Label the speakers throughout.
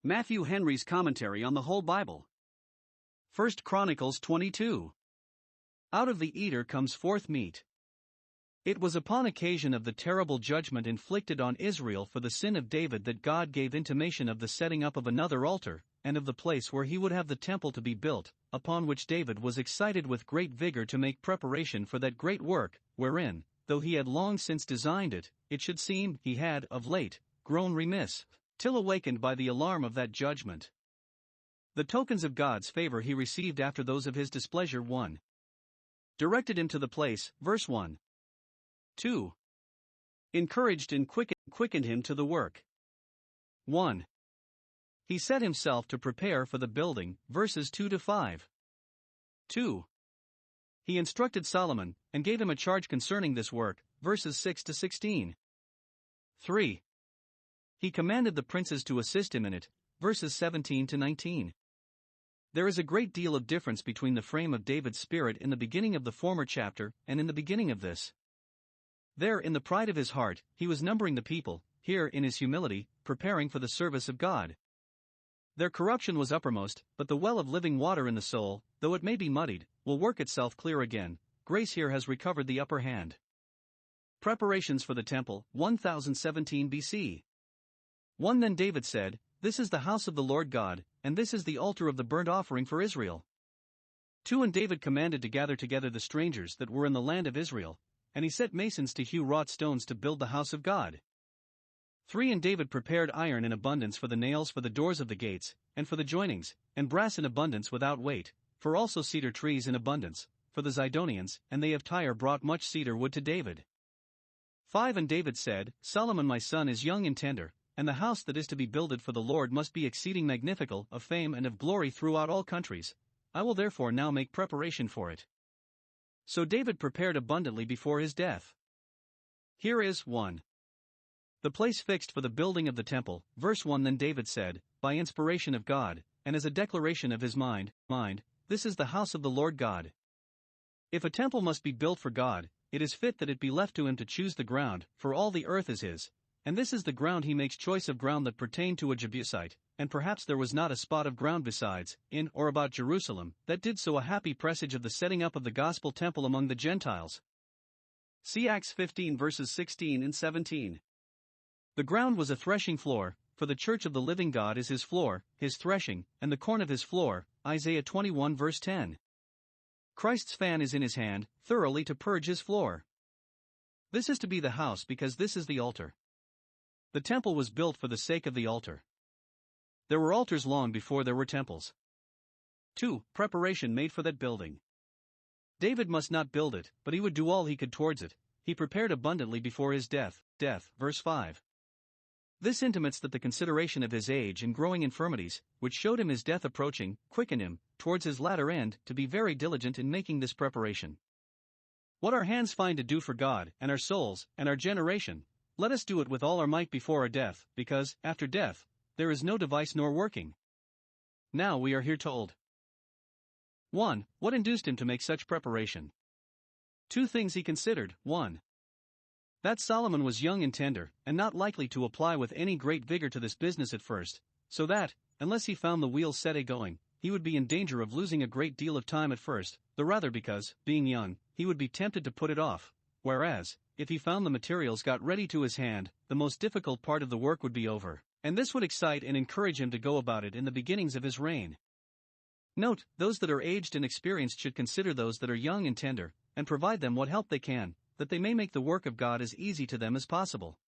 Speaker 1: Matthew Henry's Commentary on the Whole Bible. 1 Chronicles 22. Out of the eater comes forth meat. It was upon occasion of the terrible judgment inflicted on Israel for the sin of David that God gave intimation of the setting up of another altar, and of the place where he would have the temple to be built, upon which David was excited with great vigor to make preparation for that great work, wherein, though he had long since designed it, it should seem he had, of late, grown remiss, till awakened by the alarm of that judgment. The tokens of God's favor he received after those of his displeasure. 1. Directed him to the place, verse 1. 2. Encouraged and quickened him to the work. 1. He set himself to prepare for the building, verses 2 to 5. 2. He instructed Solomon, and gave him a charge concerning this work, verses 6 to 16. 3. He commanded the princes to assist him in it, verses 17 to 19. There is a great deal of difference between the frame of David's spirit in the beginning of the former chapter and in the beginning of this. There, in the pride of his heart, he was numbering the people; here, in his humility, preparing for the service of God. Their corruption was uppermost, but the well of living water in the soul, though it may be muddied, will work itself clear again. Grace here has recovered the upper hand. Preparations for the temple, 1017 BC. 1. Then David said, "This is the house of the Lord God, and this is the altar of the burnt offering for Israel." 2. And David commanded to gather together the strangers that were in the land of Israel, and he set masons to hew wrought stones to build the house of God. 3. And David prepared iron in abundance for the nails for the doors of the gates, and for the joinings, and brass in abundance without weight, for also cedar trees in abundance, for the Zidonians, and they of Tyre brought much cedar wood to David. 5. And David said, "Solomon my son is young and tender, and the house that is to be builded for the Lord must be exceeding magnifical, of fame and of glory throughout all countries. I will therefore now make preparation for it." So David prepared abundantly before his death. Here is 1. The place fixed for the building of the temple, verse 1. Then David said, by inspiration of God, and as a declaration of his mind, "This is the house of the Lord God." If a temple must be built for God, it is fit that it be left to him to choose the ground, for all the earth is his. And this is the ground he makes choice of, ground that pertained to a Jebusite, and perhaps there was not a spot of ground besides, in or about Jerusalem, that did so a happy presage of the setting up of the gospel temple among the Gentiles. See Acts 15 verses 16 and 17. The ground was a threshing floor, for the church of the living God is his floor, his threshing, and the corn of his floor, Isaiah 21 verse 10. Christ's fan is in his hand, thoroughly to purge his floor. This is to be the house because this is the altar. The temple was built for the sake of the altar. There were altars long before there were temples. 2. Preparation made for that building. David must not build it, but he would do all he could towards it. He prepared abundantly before his death, verse 5. This intimates that the consideration of his age and growing infirmities, which showed him his death approaching, quickened him, towards his latter end, to be very diligent in making this preparation. What our hands find to do for God, and our souls, and our generation, let us do it with all our might before our death, because, after death, there is no device nor working. Now we are here told. 1. What induced him to make such preparation? 2 things he considered. 1. That Solomon was young and tender, and not likely to apply with any great vigor to this business at first, so that, unless he found the wheels set a-going, he would be in danger of losing a great deal of time at first, the rather because, being young, he would be tempted to put it off, whereas, if he found the materials got ready to his hand, the most difficult part of the work would be over, and this would excite and encourage him to go about it in the beginnings of his reign. Note, those that are aged and experienced should consider those that are young and tender, and provide them what help they can, that they may make the work of God as easy to them as possible.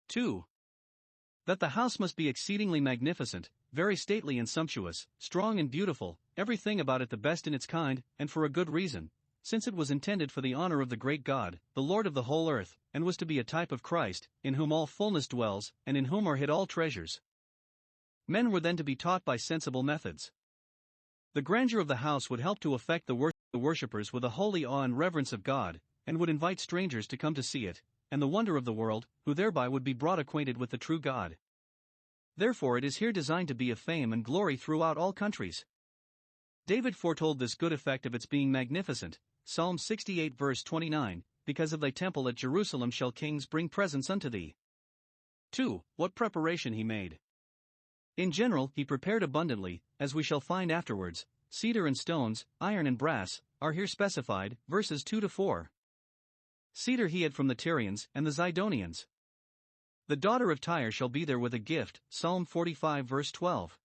Speaker 1: 2. That the house must be exceedingly magnificent, very stately and sumptuous, strong and beautiful, everything about it the best in its kind, and for a good reason, since it was intended for the honor of the great God, the Lord of the whole earth, and was to be a type of Christ, in whom all fullness dwells, and in whom are hid all treasures. Men were then to be taught by sensible methods. The grandeur of the house would help to affect the worshippers with a holy awe and reverence of God, and would invite strangers to come to see it, and the wonder of the world, who thereby would be brought acquainted with the true God. Therefore it is here designed to be of fame and glory throughout all countries. David foretold this good effect of its being magnificent, Psalm 68 verse 29, because of thy temple at Jerusalem shall kings bring presents unto thee. 2. What preparation he made. In general, he prepared abundantly, as we shall find afterwards. Cedar and stones, iron and brass, are here specified, verses 2-4. Cedar he had from the Tyrians and the Zidonians. The daughter of Tyre shall be there with a gift, Psalm 45 verse 12.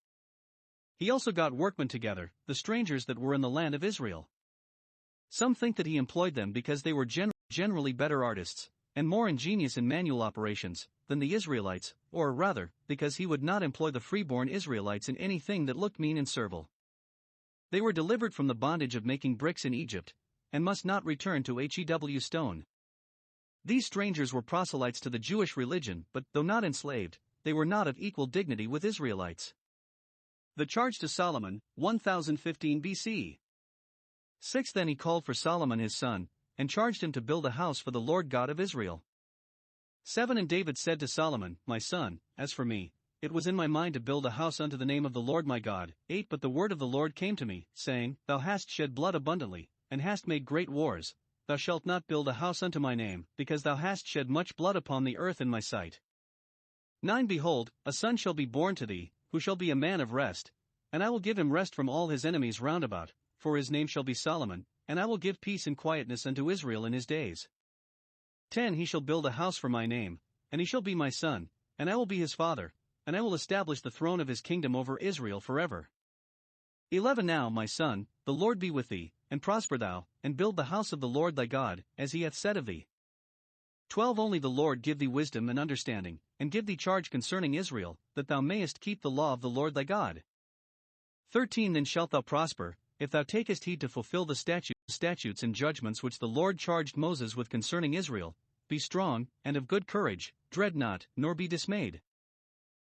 Speaker 1: He also got workmen together, the strangers that were in the land of Israel. Some think that he employed them because they were generally better artists, and more ingenious in manual operations, than the Israelites, or rather, because he would not employ the freeborn Israelites in anything that looked mean and servile. They were delivered from the bondage of making bricks in Egypt, and must not return to Hew stone. These strangers were proselytes to the Jewish religion, but, though not enslaved, they were not of equal dignity with Israelites. The charge to Solomon, 1015 BC. 6 Then he called for Solomon his son, and charged him to build a house for the Lord God of Israel. 7 And David said to Solomon, My son, as for me, it was in my mind to build a house unto the name of the Lord my God. 8 But the word of the Lord came to me, saying, Thou hast shed blood abundantly, and hast made great wars. Thou shalt not build a house unto my name, because thou hast shed much blood upon the earth in my sight. 9 Behold, a son shall be born to thee, who shall be a man of rest, and I will give him rest from all his enemies round about, for his name shall be Solomon, and I will give peace and quietness unto Israel in his days. 10 He shall build a house for my name, and he shall be my son, and I will be his father, and I will establish the throne of his kingdom over Israel forever. 11 Now, my son, the Lord be with thee, and prosper thou, and build the house of the Lord thy God, as he hath said of thee. 12 Only the Lord give thee wisdom and understanding, and give thee charge concerning Israel, that thou mayest keep the law of the Lord thy God. 13 Then shalt thou prosper, if thou takest heed to fulfill the statutes and judgments which the Lord charged Moses with concerning Israel. Be strong, and of good courage, dread not, nor be dismayed.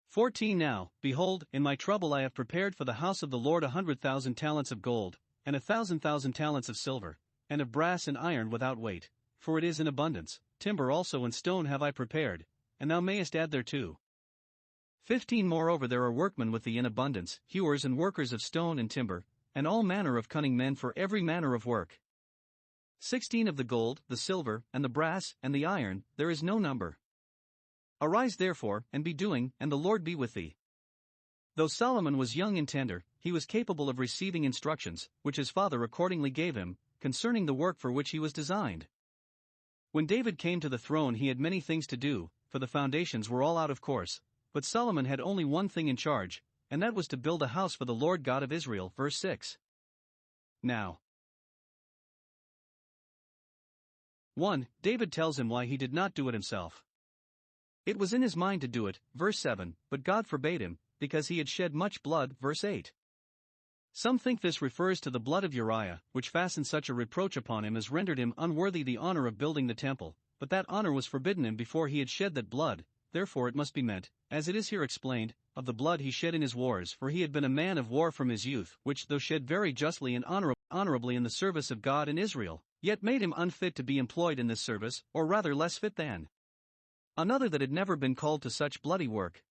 Speaker 1: 14 Now, behold, in my trouble I have prepared for the house of the Lord 100,000 talents of gold, and 1,000 talents of silver, and of brass and iron without weight, for it is in abundance. Timber also and stone have I prepared, and thou mayest add thereto. 15 Moreover there are workmen with thee in abundance, hewers and workers of stone and timber, and all manner of cunning men for every manner of work. 16 Of the gold, the silver, and the brass, and the iron, there is no number. Arise therefore, and be doing, and the Lord be with thee. Though Solomon was young and tender, he was capable of receiving instructions, which his father accordingly gave him, concerning the work for which he was designed. When David came to the throne he had many things to do, for the foundations were all out of course, but Solomon had only one thing in charge, and that was to build a house for the Lord God of Israel. Verse 6. Now, 1. David tells him why he did not do it himself. It was in his mind to do it, verse 7, but God forbade him, because he had shed much blood, verse 8. Some think this refers to the blood of Uriah, which fastened such a reproach upon him as rendered him unworthy the honor of building the temple, but that honor was forbidden him before he had shed that blood. Therefore it must be meant, as it is here explained, of the blood he shed in his wars, for he had been a man of war from his youth, which though shed very justly and honorably in the service of God and Israel, yet made him unfit to be employed in this service, or rather less fit than another that had never been called to such bloody work.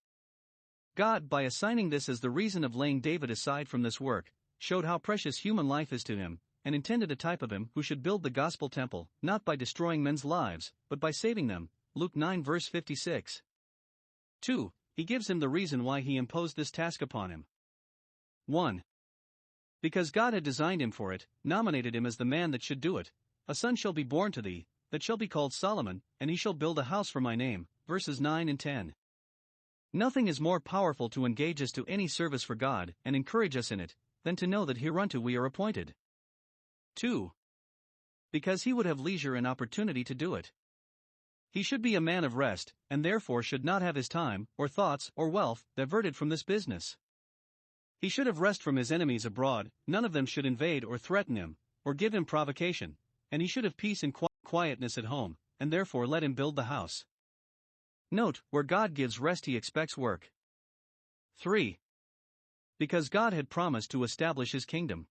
Speaker 1: God, by assigning this as the reason of laying David aside from this work, showed how precious human life is to him, and intended a type of him who should build the gospel temple, not by destroying men's lives, but by saving them. Luke 9 verse 56. 2. He gives him the reason why he imposed this task upon him. 1. Because God had designed him for it, nominated him as the man that should do it. A son shall be born to thee, that shall be called Solomon, and he shall build a house for my name. Verses 9 and 10. Nothing is more powerful to engage us to any service for God, and encourage us in it, than to know that hereunto we are appointed. 2. Because he would have leisure and opportunity to do it. He should be a man of rest, and therefore should not have his time, or thoughts, or wealth, diverted from this business. He should have rest from his enemies abroad, none of them should invade or threaten him, or give him provocation, and he should have peace and quietness at home, and therefore let him build the house. Note, where God gives rest he expects work. 3. Because God had promised to establish his kingdom.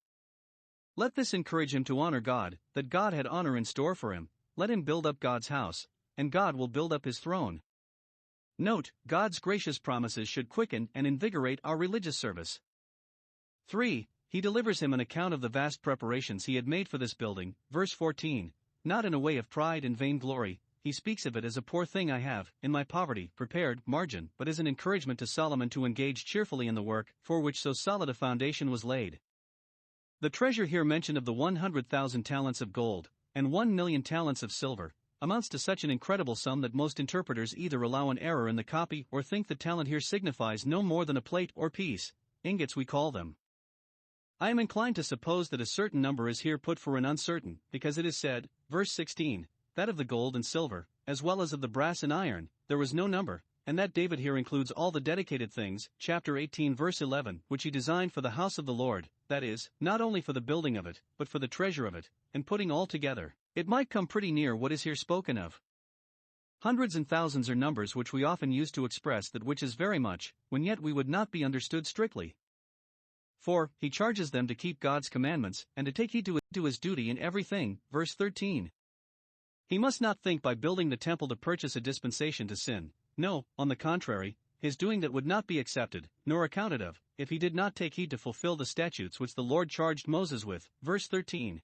Speaker 1: Let this encourage him to honor God, that God had honor in store for him. Let him build up God's house, and God will build up his throne. Note, God's gracious promises should quicken and invigorate our religious service. 3. He delivers him an account of the vast preparations he had made for this building, verse 14, not in a way of pride and vainglory. he speaks of it as a poor thing I have, in my poverty, prepared, margin, but as an encouragement to Solomon to engage cheerfully in the work, for which so solid a foundation was laid. The treasure here mentioned of the 100,000 talents of gold, and 1,000,000 talents of silver, amounts to such an incredible sum that most interpreters either allow an error in the copy or think the talent here signifies no more than a plate or piece, ingots we call them. I am inclined to suppose that a certain number is here put for an uncertain, because it is said, verse 16, that of the gold and silver, as well as of the brass and iron, there was no number, and that David here includes all the dedicated things, chapter 18 verse 11, which he designed for the house of the Lord, that is, not only for the building of it, but for the treasure of it, and putting all together, it might come pretty near what is here spoken of. Hundreds and thousands are numbers which we often use to express that which is very much, when yet we would not be understood strictly. For, he charges them to keep God's commandments, and to take heed to his duty in everything, verse 13. He must not think by building the temple to purchase a dispensation to sin. No, on the contrary, his doing that would not be accepted, nor accounted of, if he did not take heed to fulfill the statutes which the Lord charged Moses with, verse 13.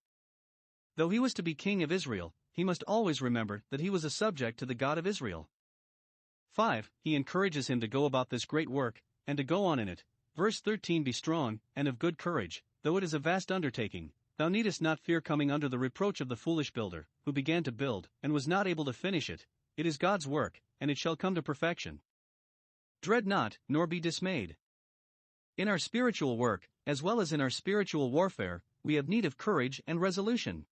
Speaker 1: Though he was to be king of Israel, he must always remember that he was a subject to the God of Israel. 5. He encourages him to go about this great work, and to go on in it. Verse 13. Be strong, and of good courage, though it is a vast undertaking. Thou needest not fear coming under the reproach of the foolish builder, who began to build, and was not able to finish it. It is God's work, and it shall come to perfection. Dread not, nor be dismayed. In our spiritual work, as well as in our spiritual warfare, we have need of courage and resolution.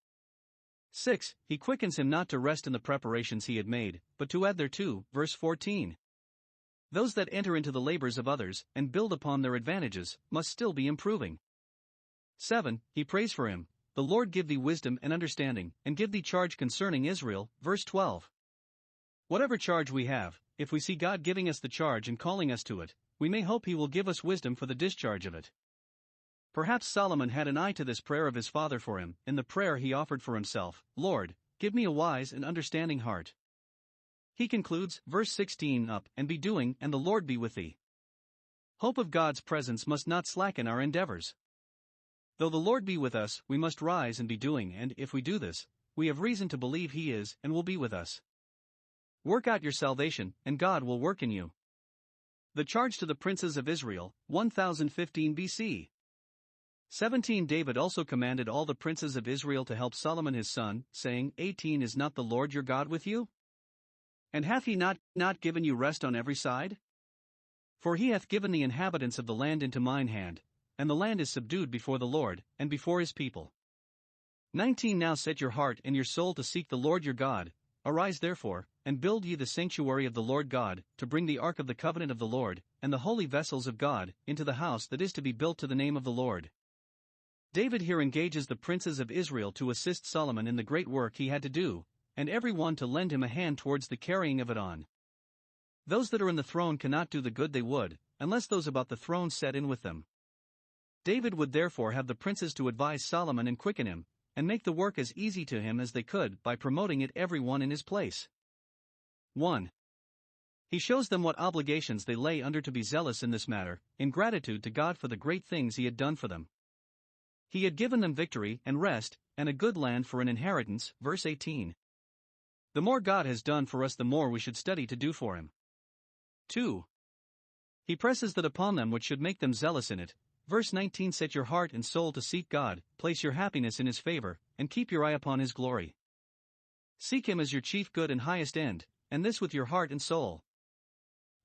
Speaker 1: 6. He quickens him not to rest in the preparations he had made, but to add thereto, verse 14. Those that enter into the labors of others, and build upon their advantages, must still be improving. 7. He prays for him, the Lord give thee wisdom and understanding, and give thee charge concerning Israel, verse 12. Whatever charge we have, if we see God giving us the charge and calling us to it, we may hope he will give us wisdom for the discharge of it. Perhaps Solomon had an eye to this prayer of his father for him, in the prayer he offered for himself, Lord, give me a wise and understanding heart. He concludes, verse 16, up, and be doing, and the Lord be with thee. Hope of God's presence must not slacken our endeavors. Though the Lord be with us, we must rise and be doing, and if we do this, we have reason to believe he is and will be with us. Work out your salvation, and God will work in you. The charge to the princes of Israel, 1015 BC. 17. David also commanded all the princes of Israel to help Solomon his son, saying, 18. Is not the Lord your God with you? And hath he not given you rest on every side? For he hath given the inhabitants of the land into mine hand, and the land is subdued before the Lord, and before his people. 19. Now set your heart and your soul to seek the Lord your God. Arise therefore, and build ye the sanctuary of the Lord God, to bring the ark of the covenant of the Lord, and the holy vessels of God, into the house that is to be built to the name of the Lord. David here engages the princes of Israel to assist Solomon in the great work he had to do, and every one to lend him a hand towards the carrying of it on. Those that are in the throne cannot do the good they would, unless those about the throne set in with them. David would therefore have the princes to advise Solomon and quicken him, and make the work as easy to him as they could by promoting it every one in his place. 1. He shows them what obligations they lay under to be zealous in this matter, in gratitude to God for the great things he had done for them. He had given them victory and rest, and a good land for an inheritance, verse 18. The more God has done for us, the more we should study to do for him. 2. He presses that upon them which should make them zealous in it. Verse 19. Set your heart and soul to seek God, place your happiness in his favor, and keep your eye upon his glory. Seek him as your chief good and highest end, and this with your heart and soul.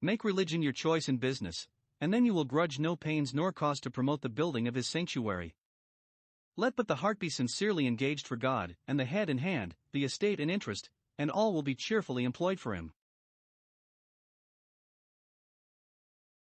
Speaker 1: Make religion your choice in business, and then you will grudge no pains nor cost to promote the building of his sanctuary. Let but the heart be sincerely engaged for God, and the head and hand, the estate and interest, and all will be cheerfully employed for him.